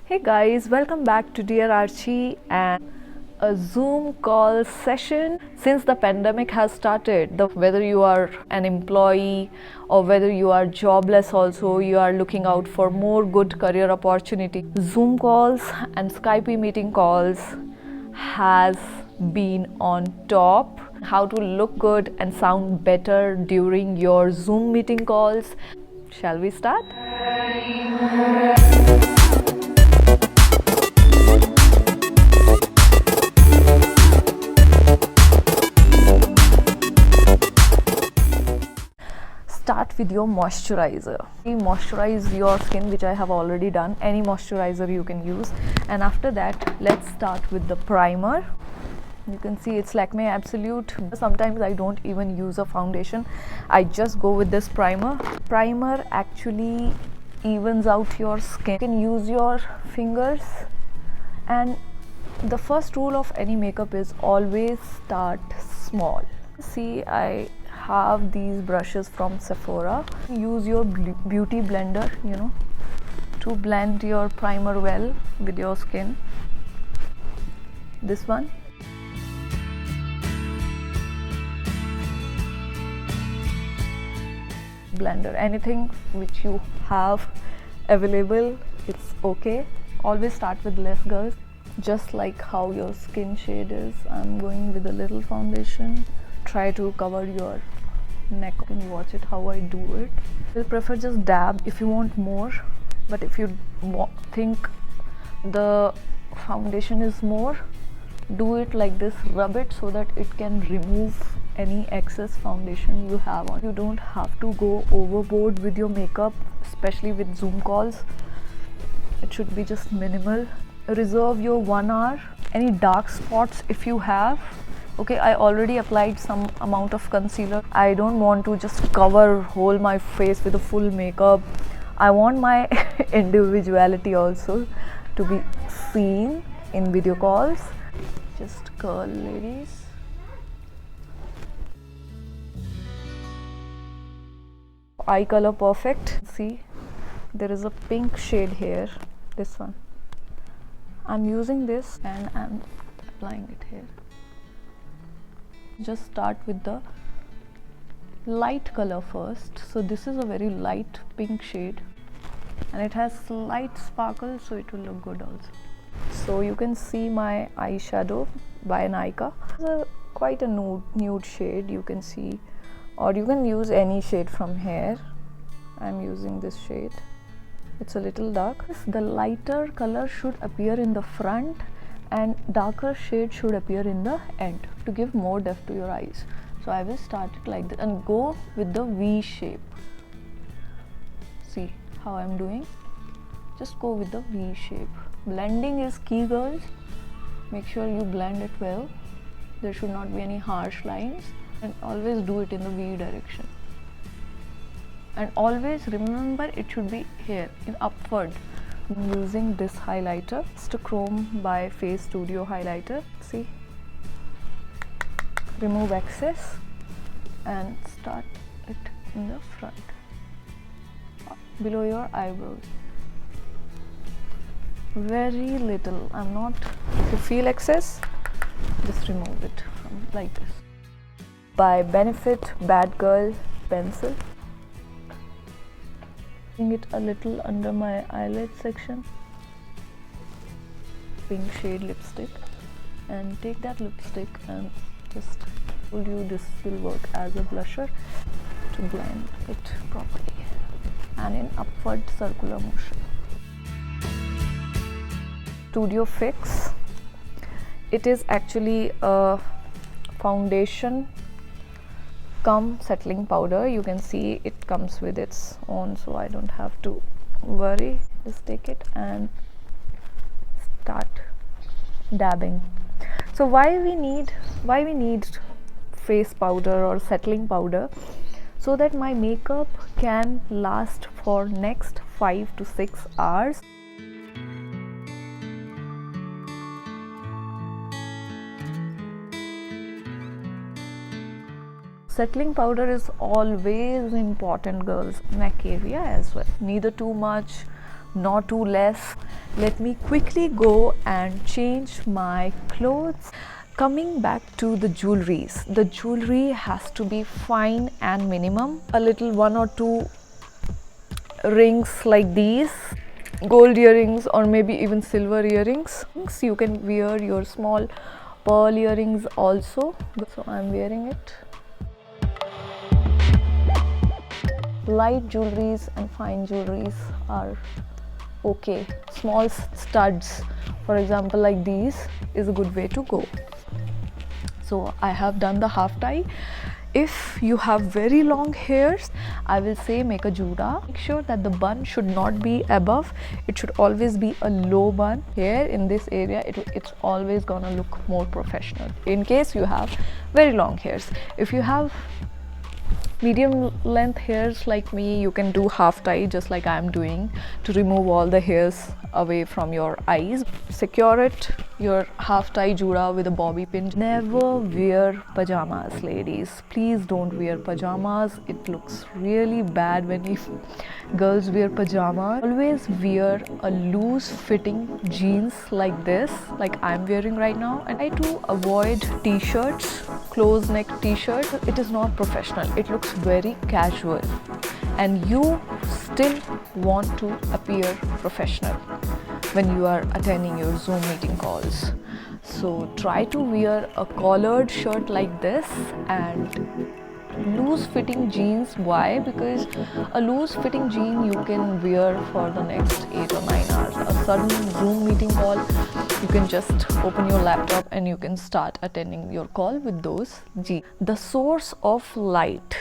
Hey guys, welcome back to Deararchie and a Zoom call session. Since the pandemic has started, whether you are an employee or whether you are jobless also, you are looking out for more good career opportunity. Zoom calls and Skype meeting calls has been on top. How to look good and sound better during your Zoom meeting calls. Shall we start? Start with your moisturizer. Moisturize your skin, which I have already done. Any moisturizer you can use. And after that, let's start with the primer. You can see it's Lakme Absolute. Sometimes I don't even use a foundation. I just go with this primer. Primer actually evens out your skin. You can use your fingers. And the first rule of any makeup is always start small. See, I have these brushes from Sephora. Use your beauty blender, to blend your primer well with your skin. This one. Blender, anything which you have available, it's okay. Always start with less, girls. Just like how your skin shade is, I'm going with a little foundation. Try to cover your neck. You can watch it how I do it. I prefer just dab if you want more, but if you think the foundation is more, do it like this. Rub it so that it can remove any excess foundation you have on. You don't have to go overboard with your makeup, especially with Zoom calls. It should be just minimal. Reserve your 1 hour. Any dark spots if you have. Okay, I already applied some amount of concealer. I don't want to just cover whole my face with a full makeup. I want my individuality also to be seen in video calls. Just curl, ladies. Eye color perfect. See, there is a pink shade here. This one. I'm using this and I'm applying it here. Just start with the light color first. So this is a very light pink shade and it has slight sparkle, so it will look good also. So you can see my eyeshadow by Nykaa. It's quite a nude shade, you can see, or you can use any shade from here. I'm using this shade. It's a little dark. The lighter color should appear in the front and darker shade should appear in the end to give more depth to your eyes. So I will start it like this and go with the V shape. See how I'm doing? Just go with the V shape. Blending is key, girls. Make sure you blend it well. There should not be any harsh lines, and always do it in the V direction. And always remember it should be here in upward. I'm using this highlighter. It's a Chrome by Face Studio highlighter. See, remove excess and start it in the front, below your eyebrows. Very little. If you feel excess, just remove it from like this. By Benefit Bad Girl pencil. It a little under my eyelid section. Pink shade lipstick, and take that lipstick and just told you this will work as a blusher to blend it properly and in upward circular motion. Studio Fix. It is actually a foundation come settling powder. You can see it comes with its own, so I don't have to worry. Just take it and start dabbing. So why we need face powder or settling powder? So that my makeup can last for next 5 to 6 hours. Settling powder is always important, girls. Neck area as well. Neither too much nor too less. Let me quickly go and change my clothes. Coming back to the jewelries, the jewelry has to be fine and minimum. A little 1 or 2 rings like these, gold earrings or maybe even silver earrings. You can wear your small pearl earrings also. So I'm wearing it. Light jewelries and fine jewelries are okay. Small studs, for example, like these is a good way to go. So I have done the half tie. If you have very long hairs, I will say make a juda. Make sure that the bun should not be above. It should always be a low bun. Here in this area, it's always gonna look more professional. In case you have very long hairs. If you have medium length hairs like me, you can do half tie just like I'm doing to remove all the hairs away from your eyes. Secure it, your half tie juda with a bobby pin. Never wear pajamas, ladies. Please don't wear pajamas. It looks really bad when girls wear pajamas. Always wear a loose fitting jeans like this, like I'm wearing right now, and try to avoid t-shirts, close neck t-shirts. It is not professional. It looks very casual and you still want to appear professional when you are attending your Zoom meeting calls. So try to wear a collared shirt like this and loose fitting jeans. Why? Because a loose fitting jean you can wear for the next 8 or 9 hours. A sudden Zoom meeting call, you can just open your laptop and you can start attending your call with those jeans. The source of light,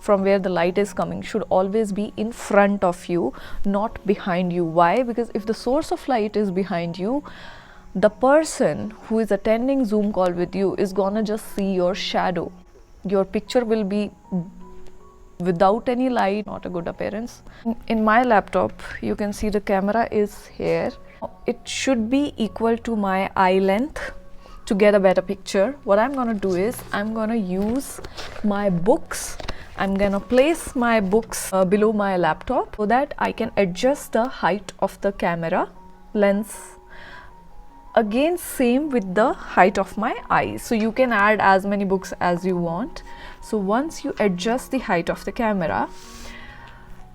from where the light is coming, should always be in front of you, not behind you. Why? Because if the source of light is behind you, the person who is attending Zoom call with you is gonna just see your shadow. Your picture will be without any light, not a good appearance. In my laptop, you can see the camera is here. It should be equal to my eye length to get a better picture. What I'm gonna do is, I'm gonna use my books. I'm gonna place my books below my laptop so that I can adjust the height of the camera lens. Again, same with the height of my eyes. So you can add as many books as you want. So once you adjust the height of the camera,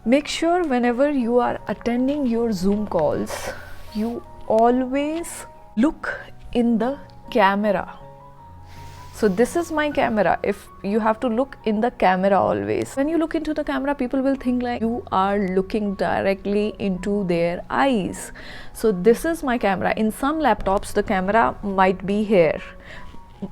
make sure whenever you are attending your Zoom calls, you always look in the camera. So this is my camera. If you have to look in the camera always. When you look into the camera, people will think like you are looking directly into their eyes. So this is my camera. In some laptops, the camera might be here.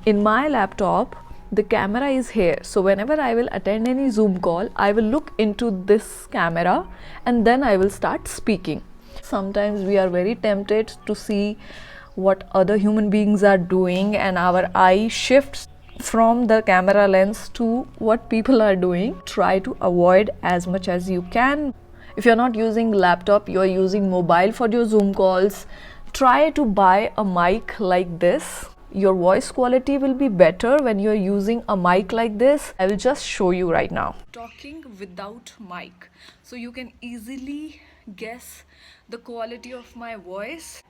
In my laptop, the camera is here. So whenever I will attend any Zoom call, I will look into this camera and then I will start speaking. Sometimes we are very tempted to see what other human beings are doing and our eye shifts from the camera lens to what people are doing. Try to avoid as much as you can. If you're not using laptop, you're using mobile for your Zoom calls, try to buy a mic like this. Your voice quality will be better when you're using a mic like this. I will just show you right now. Talking without mic, so you can easily guess the quality of my voice.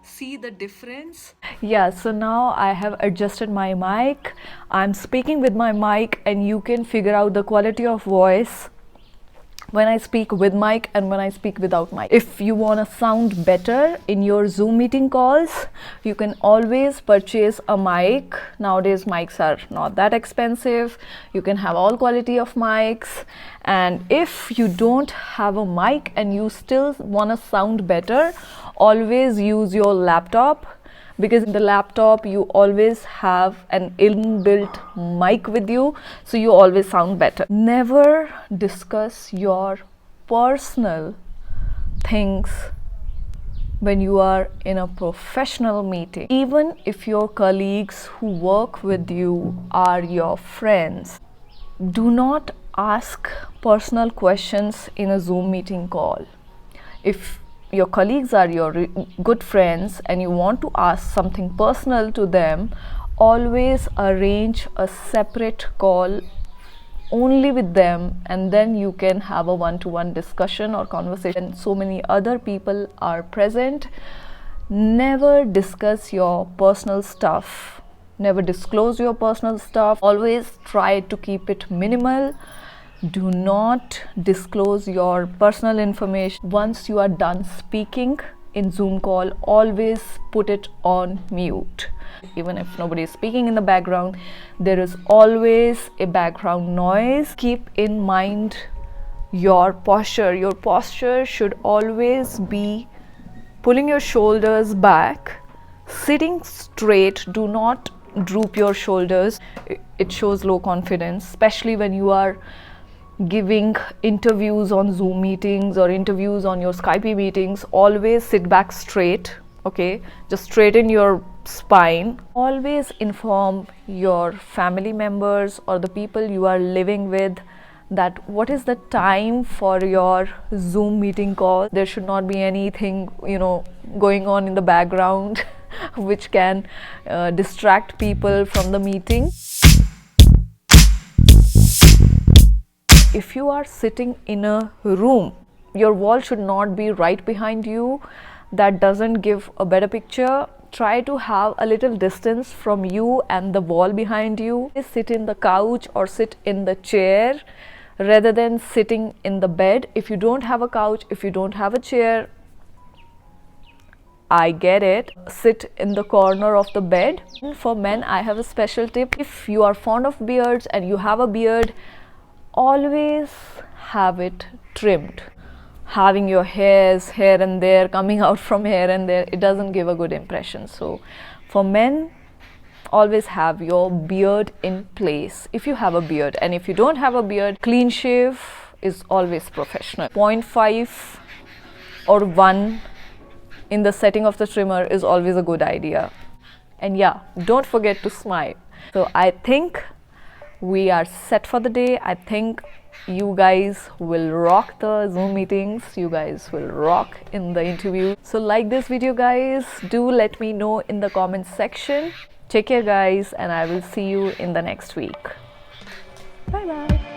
See the difference? Yeah, so now I have adjusted my mic. I'm speaking with my mic and you can figure out the quality of voice when I speak with mic and when I speak without mic. If you want to sound better in your Zoom meeting calls, you can always purchase a mic. Nowadays mics are not that expensive. You can have all quality of mics. And if you don't have a mic and you still want to sound better, always use your laptop, because in the laptop you always have an inbuilt mic with you, so you always sound better. Never discuss your personal things when you are in a professional meeting. Even if your colleagues who work with you are your friends, do not ask personal questions in a Zoom meeting call. If your colleagues are your good friends and you want to ask something personal to them, always arrange a separate call only with them, and then you can have a one-to-one discussion or conversation. So many other people are present. Never discuss your personal stuff, never disclose your personal stuff. Always try to keep it minimal. Do not disclose your personal information. Once you are done speaking in Zoom call, always put it on mute. Even if nobody is speaking in the background, there is always a background noise. Keep in mind your posture. Your posture should always be pulling your shoulders back, sitting straight. Do not droop your shoulders. It shows low confidence, especially when you are giving interviews on Zoom meetings or interviews on your Skype meetings. Always sit back straight, okay? Just straighten your spine. Always inform your family members or the people you are living with that what is the time for your Zoom meeting call. There should not be anything, going on in the background which can distract people from the meeting. If you are sitting in a room, your wall should not be right behind you. That doesn't give a better picture. Try to have a little distance from you and the wall behind you. Sit in the couch or sit in the chair rather than sitting in the bed. If you don't have a couch, if you don't have a chair, I get it. Sit in the corner of the bed. For men, I have a special tip. If you are fond of beards and you have a beard, always have it trimmed. Having your hairs here and there, coming out from here and there, it doesn't give a good impression. So for men, always have your beard in place if you have a beard. And if you don't have a beard, clean shave is always professional. 0.5 or 1 in the setting of the trimmer is always a good idea. And yeah, don't forget to smile. So I think we are set for the day. I think you guys will rock the Zoom meetings. You guys will rock in the interview. So like this video, guys. Do let me know in the comments section. Take care, guys, and I will see you in the next week. Bye bye.